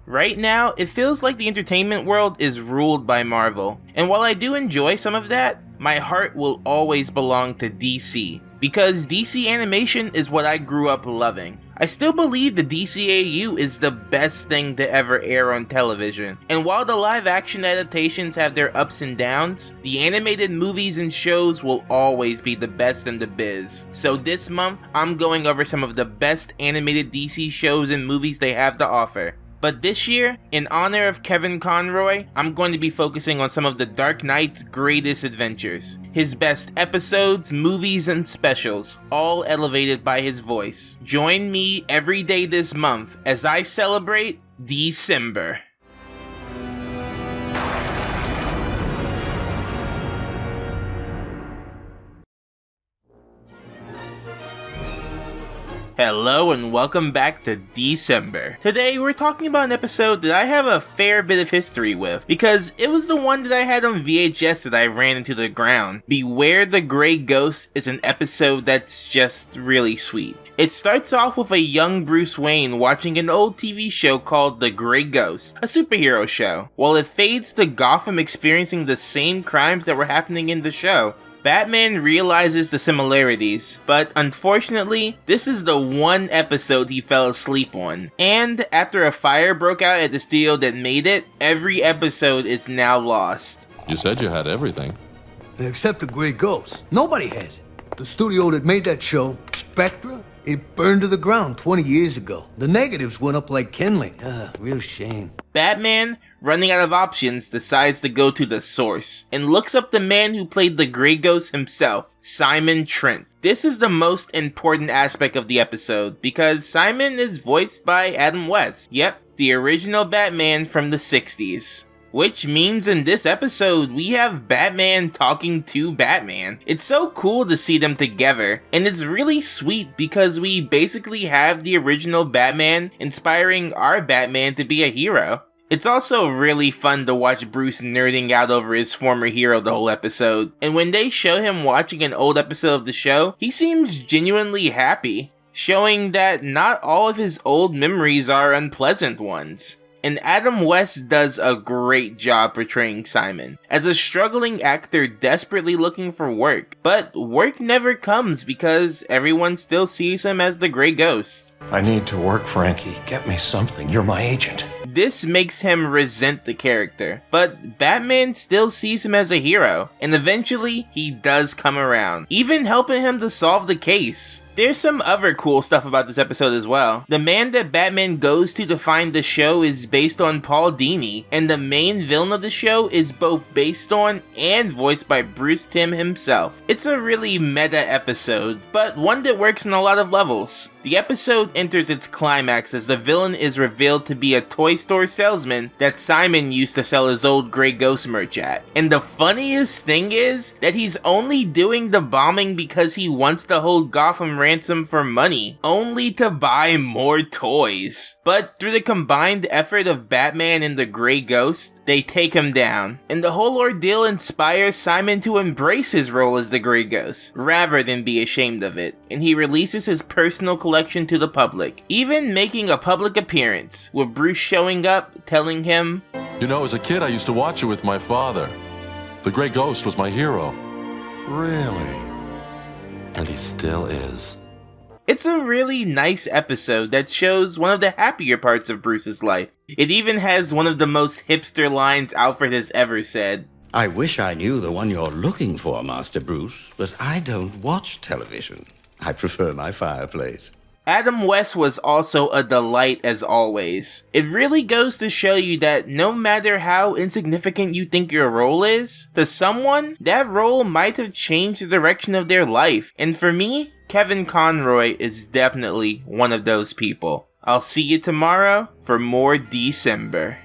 Right now, it feels like the entertainment world is ruled by Marvel, and while I do enjoy some of that, my heart will always belong to DC, because DC animation is what I grew up loving. I still believe the DCAU is the best thing to ever air on television, and while the live action adaptations have their ups and downs, the animated movies and shows will always be the best in the biz. So this month, I'm going over some of the best animated DC shows and movies they have to offer. But this year, in honor of Kevin Conroy, I'm going to be focusing on some of the Dark Knight's greatest adventures. His best episodes, movies, and specials, all elevated by his voice. Join me every day this month as I celebrate DCember. Hello and welcome back to DCember. Today we're talking about an episode that I have a fair bit of history with, because it was the one that I had on VHS that I ran into the ground. Beware the Grey Ghost is an episode that's just really sweet. It starts off with a young Bruce Wayne watching an old TV show called The Grey Ghost, a superhero show, while it fades to Gotham experiencing the same crimes that were happening in the show. Batman realizes the similarities, but unfortunately, this is the one episode he fell asleep on. And after a fire broke out at the studio that made it, every episode is now lost. You said you had everything. Except the Grey Ghost. Nobody has it. The studio that made that show, Spectra, it burned to the ground 20 years ago. The negatives went up like kindling. Real shame. Batman, running out of options, decides to go to the source, and looks up the man who played the Grey Ghost himself, Simon Trent. This is the most important aspect of the episode, because Simon is voiced by Adam West. Yep, the original Batman from the 60s. Which means in this episode, we have Batman talking to Batman. It's so cool to see them together, and it's really sweet because we basically have the original Batman inspiring our Batman to be a hero. It's also really fun to watch Bruce nerding out over his former hero the whole episode, and when they show him watching an old episode of the show, he seems genuinely happy, showing that not all of his old memories are unpleasant ones. And Adam West does a great job portraying Simon, as a struggling actor desperately looking for work. But work never comes because everyone still sees him as the Grey Ghost. I need to work, Frankie. Get me something. You're my agent. This makes him resent the character, but Batman still sees him as a hero, and eventually he does come around, even helping him to solve the case. There's some other cool stuff about this episode as well. The man that Batman goes to find the show is based on Paul Dini, and the main villain of the show is both based on and voiced by Bruce Timm himself. It's a really meta episode, but one that works on a lot of levels. The episode enters its climax as the villain is revealed to be a toy store salesman that Simon used to sell his old Grey Ghost merch at. And the funniest thing is that he's only doing the bombing because he wants to hold Gotham ransom for money, only to buy more toys. But through the combined effort of Batman and the Grey Ghost, they take him down, and the whole ordeal inspires Simon to embrace his role as the Grey Ghost, rather than be ashamed of it, and he releases his personal collection to the public, even making a public appearance, with Bruce showing up, telling him, You know, as a kid, I used to watch it with my father. The Grey Ghost was my hero. Really? And he still is. It's a really nice episode that shows one of the happier parts of Bruce's life. It even has one of the most hipster lines Alfred has ever said. I wish I knew the one you're looking for, Master Bruce, but I don't watch television. I prefer my fireplace. Adam West was also a delight as always. It really goes to show you that no matter how insignificant you think your role is, to someone, that role might have changed the direction of their life. And for me, Kevin Conroy is definitely one of those people. I'll see you tomorrow for more DCember.